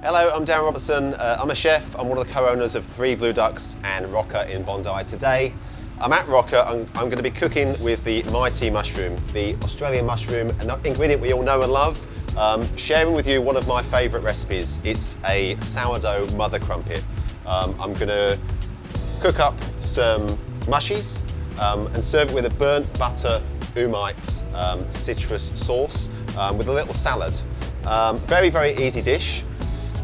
Hello, I'm Darren Robertson. I'm a chef. I'm one of the co-owners of 3 Blue Ducks and Rocker in Bondi. Today, I'm at Rocker. I'm going to be cooking with the mighty mushroom, the Australian mushroom, an ingredient we all know and love. Sharing with you one of my favourite recipes. It's a sourdough mother crumpet. I'm going to cook up some mushies and serve it with a burnt butter umite citrus sauce with a little salad. Very, very easy dish.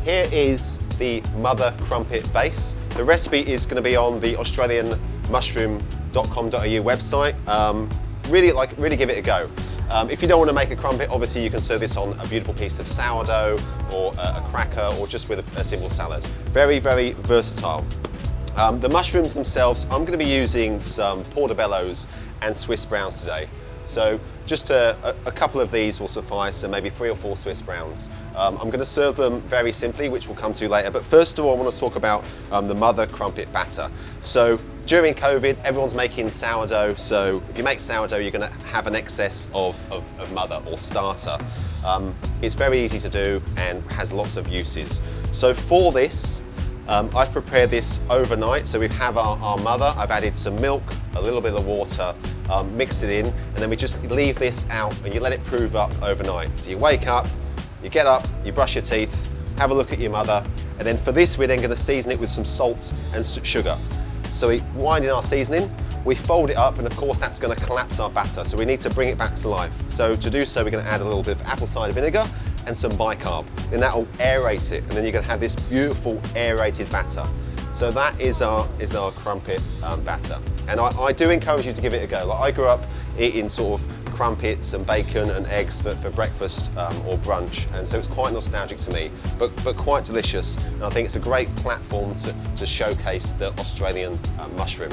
Here is the mother crumpet base. The recipe is going to be on the australianmushroom.com.au website. Really give it a go. If you don't want to make a crumpet, obviously you can serve this on a beautiful piece of sourdough or a cracker or just with a simple salad. Very, very versatile. The mushrooms themselves, I'm going to be using some portobellos and Swiss browns today. So just a couple of these will suffice, so maybe 3 or 4 Swiss browns. I'm going to serve them very simply, which we'll come to later. But first of all, I want to talk about the mother crumpet batter. So during COVID, everyone's making sourdough. So if you make sourdough, you're going to have an excess of mother or starter. It's very easy to do and has lots of uses. So for this, I've prepared this overnight. So we have our mother. I've added some milk, a little bit of water, mixed it in, and then we just leave this out and you let it prove up overnight. So you wake up, you get up, you brush your teeth, have a look at your mother, and then for this we're then going to season it with some salt and sugar. So we wind in our seasoning, we fold it up, and of course that's going to collapse our batter, so we need to bring it back to life. So to do so, we're going to add a little bit of apple cider vinegar and some bicarb. Then that will aerate it, and then you're going to have this beautiful aerated batter. So that is our crumpet batter. And I do encourage you to give it a go. Like, I grew up eating sort of crumpets and bacon and eggs for breakfast or brunch, and so it's quite nostalgic to me, but quite delicious. And I think it's a great platform to showcase the Australian mushroom.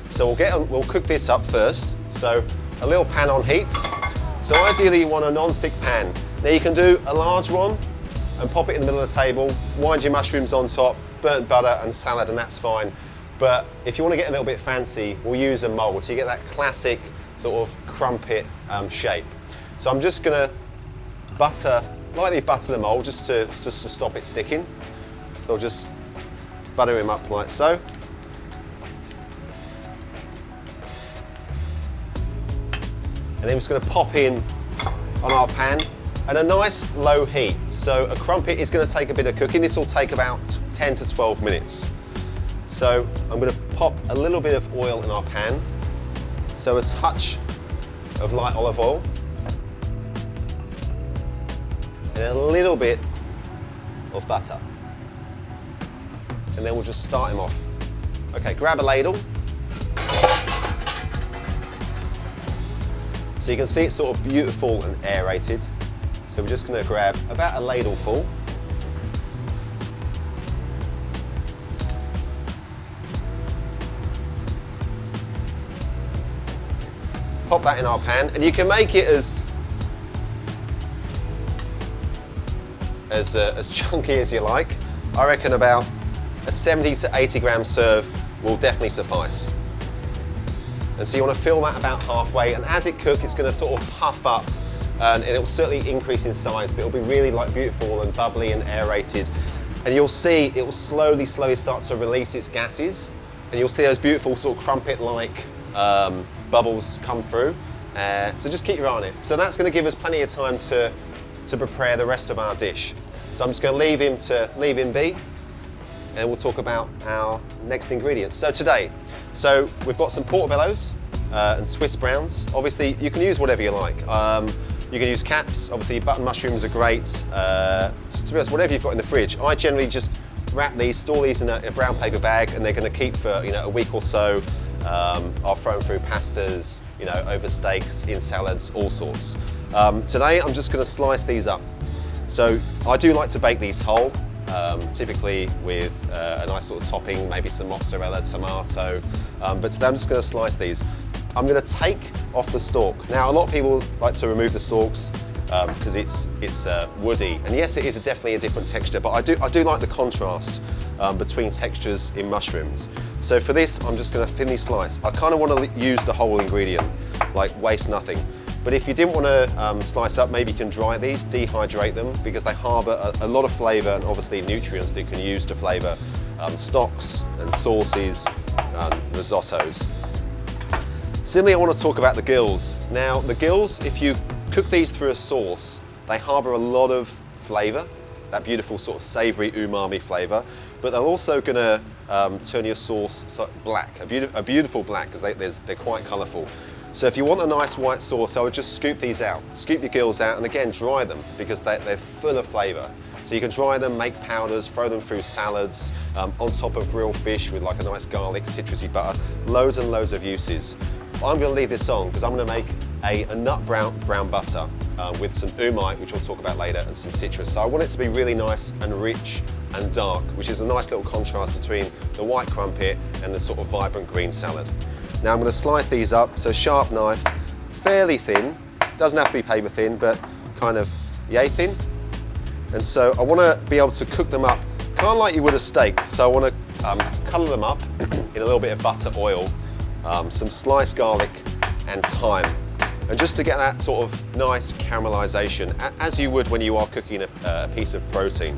So we'll cook this up first. So a little pan on heat. So ideally you want a non-stick pan. Now you can do a large one and pop it in the middle of the table, wind your mushrooms on top, burnt butter and salad, and that's fine. But if you want to get a little bit fancy, we'll use a mould so you get that classic sort of crumpet shape. So I'm just going to lightly butter the mould just to stop it sticking. So I'll just butter him up like so. And then we're just going to pop in on our pan at a nice low heat. So a crumpet is going to take a bit of cooking. This will take about 10 to 12 minutes. So I'm going to pop a little bit of oil in our pan. So a touch of light olive oil. And a little bit of butter. And then we'll just start him off. Okay, grab a ladle. So you can see it's sort of beautiful and aerated. So we're just going to grab about a ladle full. Pop that in our pan, and you can make it as chunky as you like. I reckon about a 70 to 80 gram serve will definitely suffice. And so you want to fill that about halfway, and as it cooks, it's going to sort of puff up, and it will certainly increase in size, but it'll be really beautiful and bubbly and aerated. And you'll see it will slowly start to release its gases, and you'll see those beautiful sort of crumpet-like bubbles come through. So just keep your eye on it. So that's going to give us plenty of time to prepare the rest of our dish. So I'm just going to leave him be, and we'll talk about our next ingredients. So today, we've got some portobellos and Swiss browns. Obviously, you can use whatever you like. You can use caps. Obviously, button mushrooms are great. To be honest, whatever you've got in the fridge. I generally just wrap these, store these in a brown paper bag, and they're going to keep for a week or so. I'll throw them through pastas, over steaks, in salads, all sorts. Today, I'm just going to slice these up. So I do like to bake these whole. Typically with a nice sort of topping, maybe some mozzarella, tomato, but today I'm just going to slice these. I'm going to take off the stalk. Now, a lot of people like to remove the stalks because it's woody, and yes, it is definitely a different texture, but I do like the contrast between textures in mushrooms. So for this, I'm just going to thinly slice. I kind of want to use the whole ingredient, like waste nothing. But if you didn't want to slice up, maybe you can dry these, dehydrate them, because they harbour a lot of flavour and obviously nutrients that you can use to flavour stocks and sauces and risottos. Similarly, I want to talk about the gills. Now, the gills, if you cook these through a sauce, they harbour a lot of flavour, that beautiful sort of savoury umami flavour, but they're also going to turn your sauce black, a beautiful black, because they're quite colourful. So if you want a nice white sauce, I would just scoop these out. Scoop your gills out and again dry them, because they're full of flavour. So you can dry them, make powders, throw them through salads, on top of grilled fish with like a nice garlic, citrusy butter, loads and loads of uses. I'm going to leave this on because I'm going to make a nut brown butter with some umite, which we'll talk about later, and some citrus. So I want it to be really nice and rich and dark, which is a nice little contrast between the white crumpet and the sort of vibrant green salad. Now I'm going to slice these up, so sharp knife, fairly thin, doesn't have to be paper thin, but kind of yay thin. And so I want to be able to cook them up kind of like you would a steak. So I want to colour them up in a little bit of butter, oil, some sliced garlic and thyme. And just to get that sort of nice caramelisation, as you would when you are cooking a piece of protein.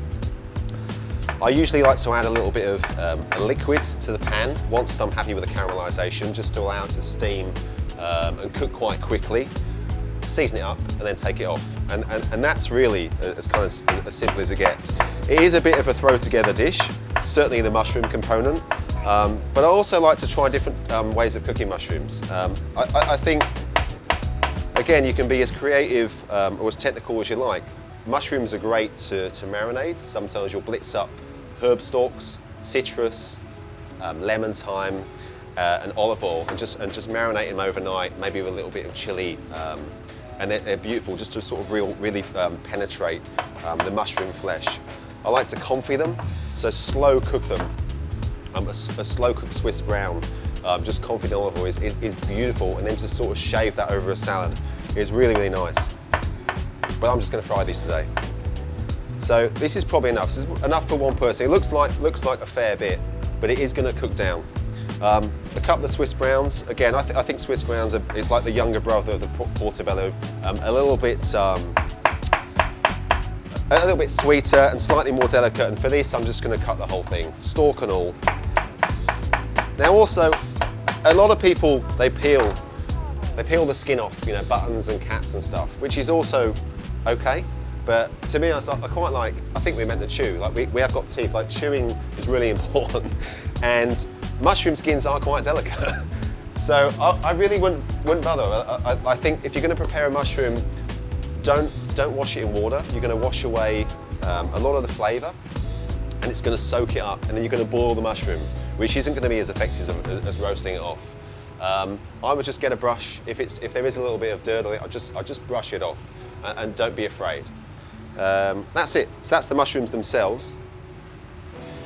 I usually like to add a little bit of a liquid to the pan once I'm happy with the caramelisation, just to allow it to steam and cook quite quickly. Season it up and then take it off. And that's really as kind of as simple as it gets. It is a bit of a throw together dish, certainly the mushroom component, but I also like to try different ways of cooking mushrooms. I think, again, you can be as creative or as technical as you like. Mushrooms are great to marinate. Sometimes you'll blitz up herb stalks, citrus, lemon thyme, and olive oil, and just marinate them overnight, maybe with a little bit of chili, and they're beautiful just to sort of really penetrate the mushroom flesh. I like to confit them, so slow cook them. A slow cooked Swiss brown, just confit in olive oil is beautiful, and then just sort of shave that over a salad is really, really nice. But I'm just going to fry these today. So this is probably enough. This is enough for one person. It looks like a fair bit, but it is going to cook down. A couple of Swiss browns. Again, I think Swiss browns is like the younger brother of the Portobello. A little bit sweeter and slightly more delicate. And for this, I'm just going to cut the whole thing, stalk and all. Now, also, a lot of people they peel the skin off, you know, buttons and caps and stuff, which is also okay. But to me, I think we're meant to chew. Like we have got teeth. Like chewing is really important, and mushroom skins are quite delicate. So I really wouldn't bother. I think if you're going to prepare a mushroom, don't wash it in water. You're going to wash away a lot of the flavour, and it's going to soak it up. And then you're going to boil the mushroom, which isn't going to be as effective as roasting it off. I would just get a brush. If there is a little bit of dirt on it, I'll just brush it off, and don't be afraid. That's it. So that's the mushrooms themselves.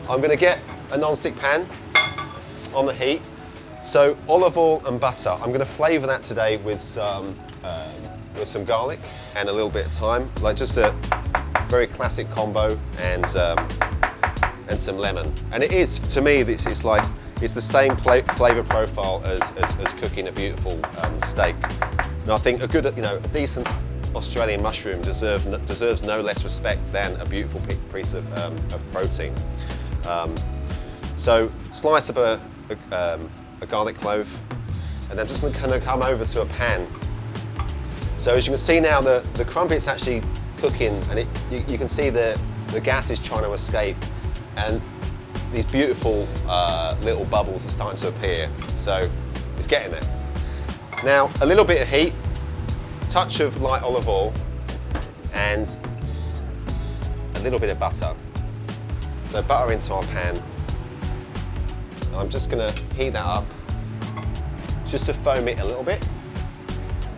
I'm going to get a non-stick pan on the heat. So olive oil and butter. I'm going to flavour that today with some garlic and a little bit of thyme, like just a very classic combo, and some lemon. And it is, to me, it's the same flavour profile as cooking a beautiful steak. And I think a decent Australian mushroom deserves no less respect than a beautiful piece of protein. So slice up a garlic clove, and then just going to come over to a pan. So as you can see now, the crumpet's actually cooking, and you can see the gas is trying to escape, and these beautiful little bubbles are starting to appear. So it's getting there. Now a little bit of heat, touch of light olive oil, and a little bit of butter. So butter into our pan. I'm just going to heat that up just to foam it a little bit.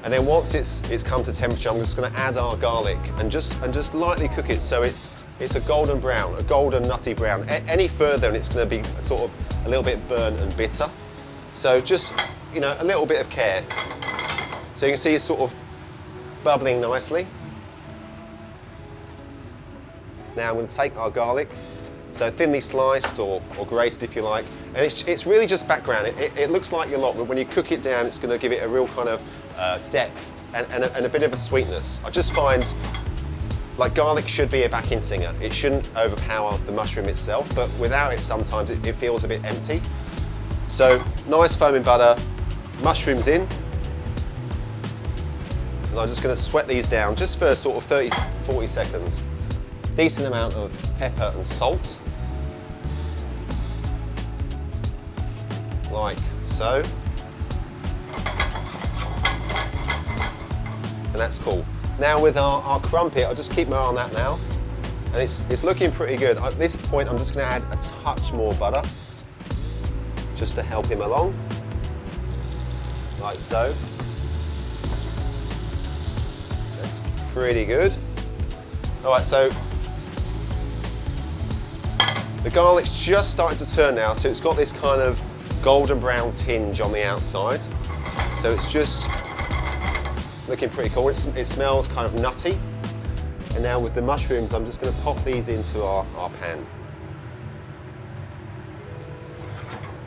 And then once it's come to temperature, I'm just going to add our garlic and just lightly cook it so it's a golden brown, a golden nutty brown. Any further and it's going to be sort of a little bit burnt and bitter. So just, a little bit of care. So you can see it's sort of bubbling nicely. Now I'm going to take our garlic, so thinly sliced or grated if you like, and it's really just background. It looks like a lot, but when you cook it down, it's going to give it a real kind of depth and a bit of a sweetness. I just find like garlic should be a backing singer. It shouldn't overpower the mushroom itself, but without it sometimes it feels a bit empty. So nice foaming butter, mushrooms in. And I'm just going to sweat these down just for sort of 30, 40 seconds. Decent amount of pepper and salt. Like so. And that's cool. Now with our crumpet, I'll just keep my eye on that now. And it's looking pretty good. At this point, I'm just gonna add a touch more butter, just to help him along, like so. That's pretty good. All right, so the garlic's just starting to turn now, so it's got this kind of golden brown tinge on the outside. So it's just looking pretty cool. It smells kind of nutty. And now with the mushrooms, I'm just going to pop these into our pan.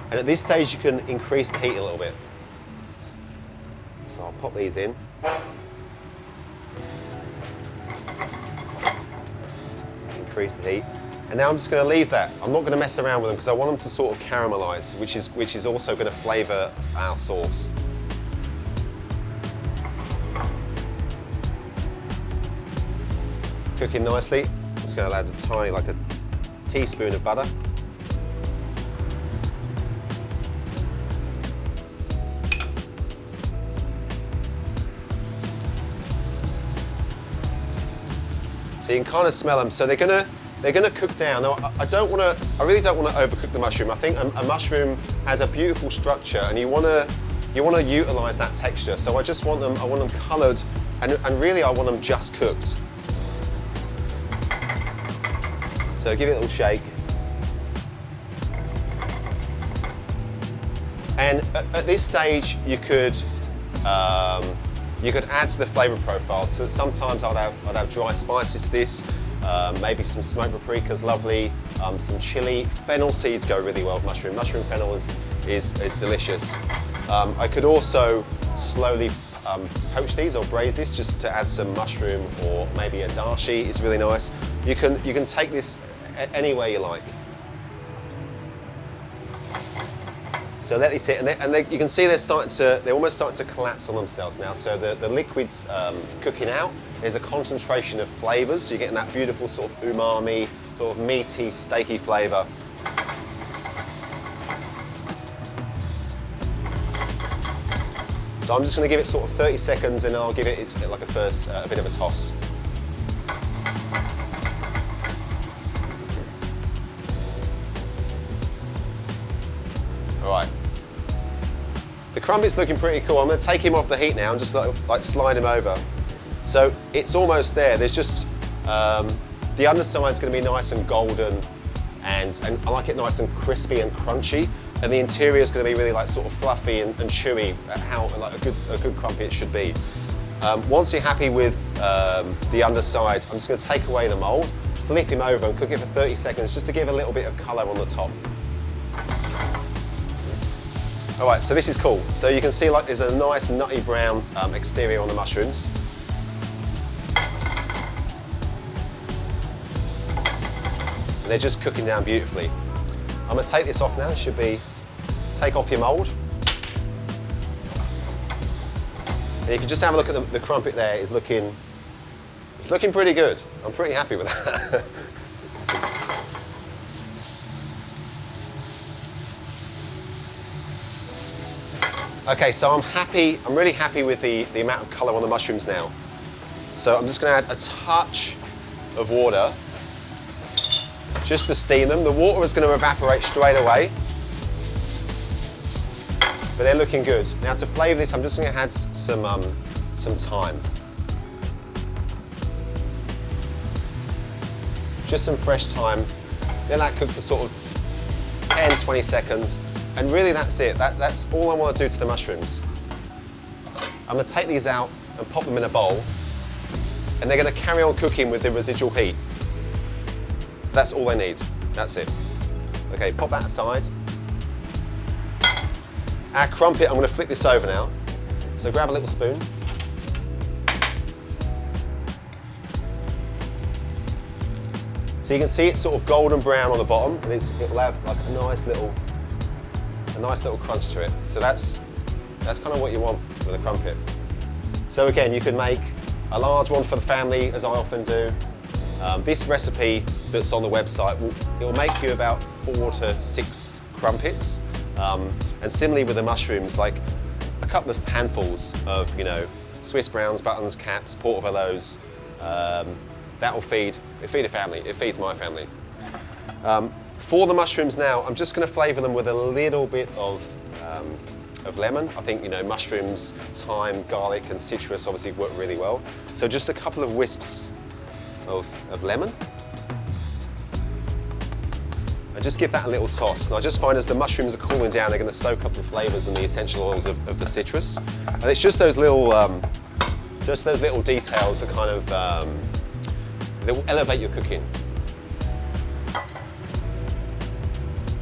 And at this stage, you can increase the heat a little bit. So I'll pop these in. Increase the heat. And now I'm just going to leave that. I'm not going to mess around with them because I want them to sort of caramelize, which is also going to flavour our sauce. Cooking nicely. Just going to add a tiny, like a teaspoon of butter. So you can kind of smell them. So they're gonna cook down. Now I really don't want to overcook the mushroom. I think a mushroom has a beautiful structure, and you want to utilize that texture. So I want them coloured, and really I want them just cooked. So give it a little shake. And at this stage, you could add to the flavour profile. So sometimes I'd have dry spices to this, maybe some smoked paprika's lovely, some chilli. Fennel seeds go really well with mushroom. Mushroom fennel is delicious. I could also slowly poach these or braise this just to add some mushroom, or maybe a dashi is really nice. You can take this anywhere you like. So let these sit, and you can see they're almost starting to collapse on themselves now. So the liquid's cooking out. There's a concentration of flavours, so you're getting that beautiful sort of umami, sort of meaty, steaky flavour. So I'm just going to give it sort of 30 seconds, and I'll give it like a bit of a toss. All right. The crumpet's looking pretty cool. I'm going to take him off the heat now and just like slide him over. So it's almost there. There's just the underside's going to be nice and golden, and I like it nice and crispy and crunchy. And the interior is going to be really like sort of fluffy and chewy, how like a good crumpet should be. Once you're happy with the underside, I'm just going to take away the mould, flip him over, and cook it for 30 seconds just to give a little bit of colour on the top. All right, so this is cool. So you can see like there's a nice nutty brown exterior on the mushrooms. And they're just cooking down beautifully. I'm gonna take this off now. Take off your mould. And if you just have a look at the crumpet there, it's looking pretty good. I'm pretty happy with that. Okay, so I'm really happy with the amount of colour on the mushrooms now. So I'm just going to add a touch of water, just to steam them. The water is going to evaporate straight away, but they're looking good. Now to flavour this, I'm just going to add some thyme. Just some fresh thyme. Let that cook for sort of 10, 20 seconds. And really that's it. That's all I want to do to the mushrooms. I'm going to take these out and pop them in a bowl, and they're going to carry on cooking with the residual heat. That's all they need. That's it. Okay, pop that aside. Our crumpet, I'm going to flip this over now. So grab a little spoon. So you can see it's sort of golden brown on the bottom, and it'll have like a nice little crunch to it. So that's kind of what you want with a crumpet. So again, you could make a large one for the family, as I often do. This recipe that's on the website, it'll make you about 4 to 6 crumpets. And similarly with the mushrooms, like a couple of handfuls of, Swiss browns, buttons, caps, portobellos. That'll feed a family. It feeds my family. For the mushrooms now, I'm just going to flavour them with a little bit of lemon. I think mushrooms, thyme, garlic, and citrus obviously work really well. So just a couple of wisps of lemon. And just give that a little toss. And I just find as the mushrooms are cooling down, they're going to soak up the flavours and the essential oils of the citrus. And it's just those little details that kind of that will elevate your cooking.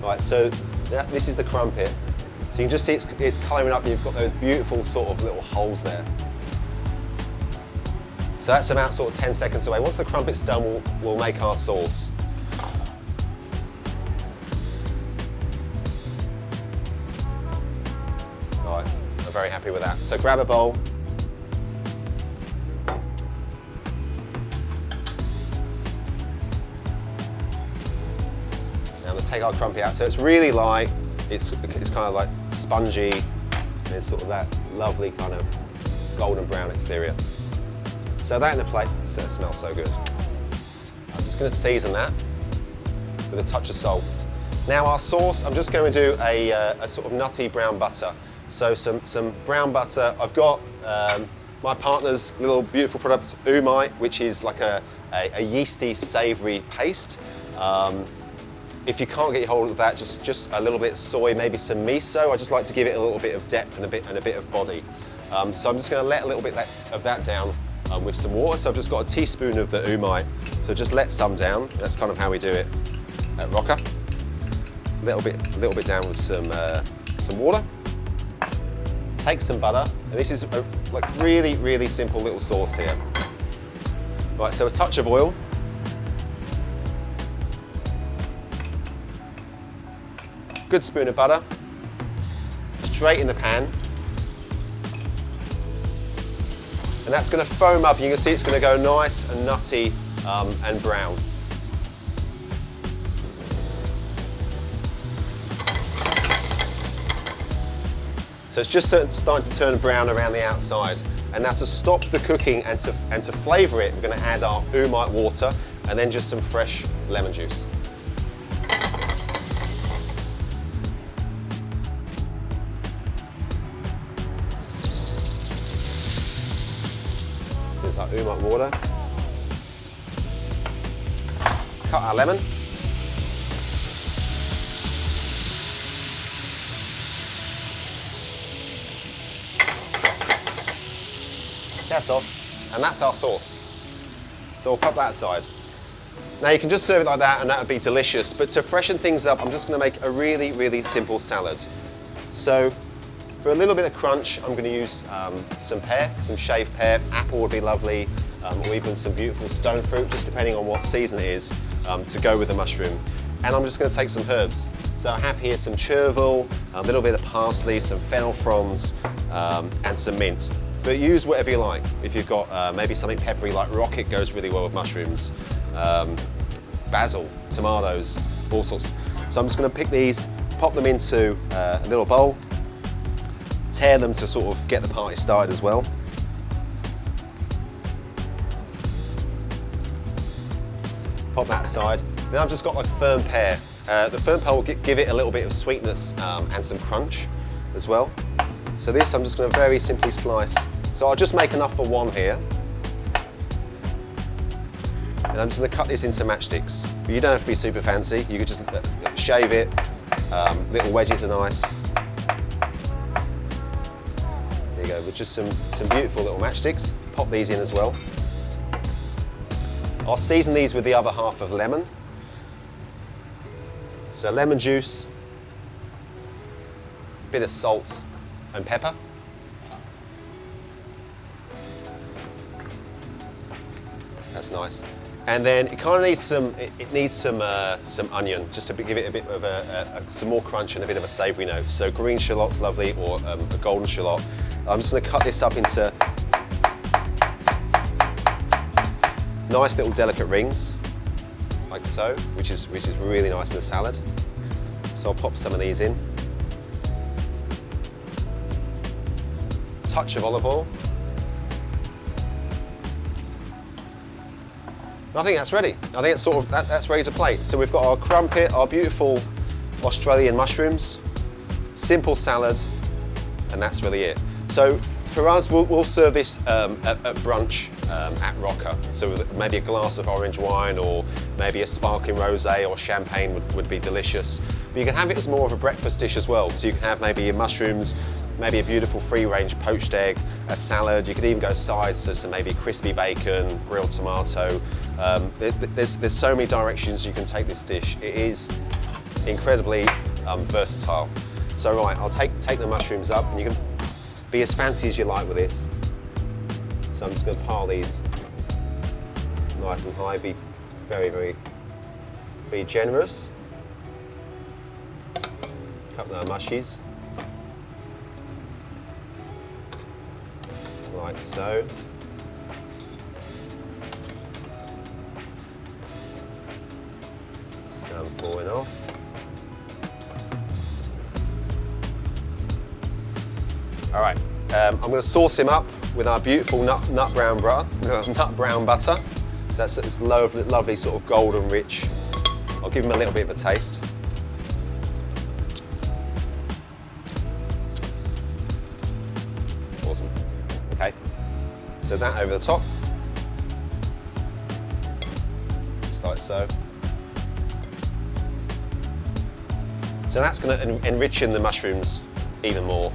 Right, so this is the crumpet. So you can just see it's colouring up, and you've got those beautiful sort of little holes there. So that's about sort of 10 seconds away. Once the crumpet's done, we'll make our sauce. Right, I'm very happy with that. So grab a bowl. Now we'll take our crumpet out. So it's really light. It's kind of like spongy, and it's sort of that lovely kind of golden brown exterior. So that in a plate, so it smells so good. I'm just going to season that with a touch of salt. Now our sauce, I'm just going to do a sort of nutty brown butter. So some brown butter. I've got my partner's little beautiful product, Umai, which is like a yeasty, savoury paste. If you can't get your hold of that, just a little bit of soy, maybe some miso. I just like to give it a little bit of depth and a bit of body. So I'm just going to let a little bit of that down with some water. So I've just got a teaspoon of the umai. So just let some down. That's kind of how we do it at Rocker. A little bit down with some water. Take some butter. And this is a really, really simple little sauce here. Right, so a touch of oil. Good spoon of butter. Straight in the pan. And that's going to foam up. You can see it's going to go nice and nutty and brown. So it's just starting to turn brown around the outside. And now to stop the cooking and to flavour it, we're going to add our umai water and then just some fresh lemon juice. Here's our umai water. Cut our lemon. That's off, and that's our sauce. So we'll pop that aside. Now you can just serve it like that and that would be delicious, but to freshen things up, I'm just going to make a really, really simple salad. So for a little bit of crunch, I'm going to use some pear, some shaved pear, apple would be lovely, or even some beautiful stone fruit, just depending on what season it is, to go with the mushroom. And I'm just going to take some herbs. So I have here some chervil, a little bit of parsley, some fennel fronds, and some mint. But use whatever you like. If you've got maybe something peppery like rocket goes really well with mushrooms, basil, tomatoes, all sorts. So I'm just going to pick these, pop them into a little bowl, tear them to sort of get the party started as well. Pop that aside. Then I've just got like firm pear. The firm pear will give it a little bit of sweetness and some crunch as well. So this I'm just going to very simply slice. So I'll just make enough for one here. And I'm just going to cut this into matchsticks. But you don't have to be super fancy. You could just shave it. Little wedges are nice. There you go, with just some beautiful little matchsticks. Pop these in as well. I'll season these with the other half of lemon. So lemon juice, a bit of salt and pepper. That's nice. And then it kind of needs some, it needs some onion, just to give it a bit of some more crunch and a bit of a savoury note. So green shallot's lovely, or a golden shallot. I'm just going to cut this up into nice little delicate rings, like so, which is really nice in the salad. So I'll pop some of these in. Touch of olive oil. I think that's ready. I think it's sort of, that's ready to plate. So we've got our crumpet, our beautiful Australian mushrooms, simple salad, and that's really it. So for us, we'll serve this at brunch at Rocker. So maybe a glass of orange wine, or maybe a sparkling rosé or champagne would be delicious. But you can have it as more of a breakfast dish as well. So you can have maybe your mushrooms, maybe a beautiful free-range poached egg, a salad. You could even go sides, so some maybe crispy bacon, grilled tomato. There's so many directions you can take this dish. It is incredibly versatile. So right, I'll take the mushrooms up, and you can be as fancy as you like with this. So I'm just going to pile these nice and high. Be be generous. A couple of mushies. Like so. Some falling off. All right, I'm going to sauce him up with our beautiful nut brown butter. So that's this lovely sort of golden rich. I'll give him a little bit of a taste. Awesome. Okay, so that over the top, just like so. So that's going to enrich in the mushrooms even more.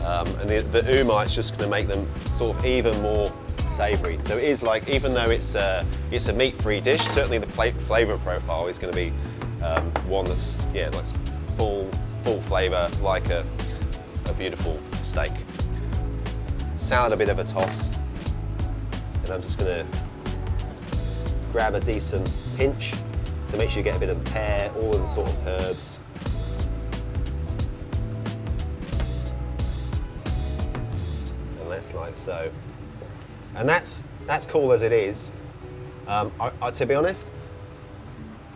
And the umai is just going to make them sort of even more savoury. So it is like, even though it's a meat-free dish, certainly the flavour profile is going to be one that's like full flavour, like a beautiful steak. Salad a bit of a toss, and I'm just going to grab a decent pinch to make sure you get a bit of the pear, all of the sort of herbs. Like so, and that's cool as it is. To be honest,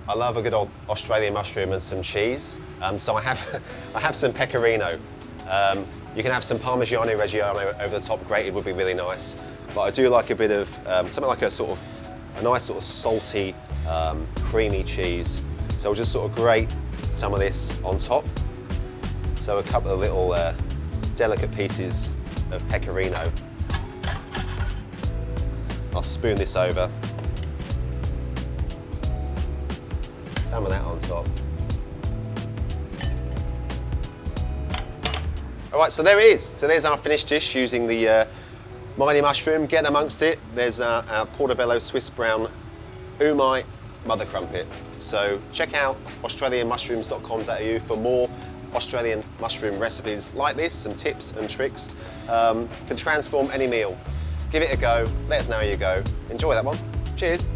I love a good old Australian mushroom and some cheese. So I have some pecorino. You can have some Parmigiano Reggiano over the top, grated would be really nice. But I do like a bit of something like a nice sort of salty, creamy cheese. So I'll just sort of grate some of this on top. So a couple of little delicate pieces of pecorino. I'll spoon this over. Some of that on top. All right, so there it is. So there's our finished dish using the mighty mushroom. Get amongst it. There's our Portobello Swiss brown umai mother crumpet. So check out australianmushrooms.com.au for more Australian mushroom recipes like this, some tips and tricks. Can transform any meal. Give it a go, let us know how you go. Enjoy that one. Cheers.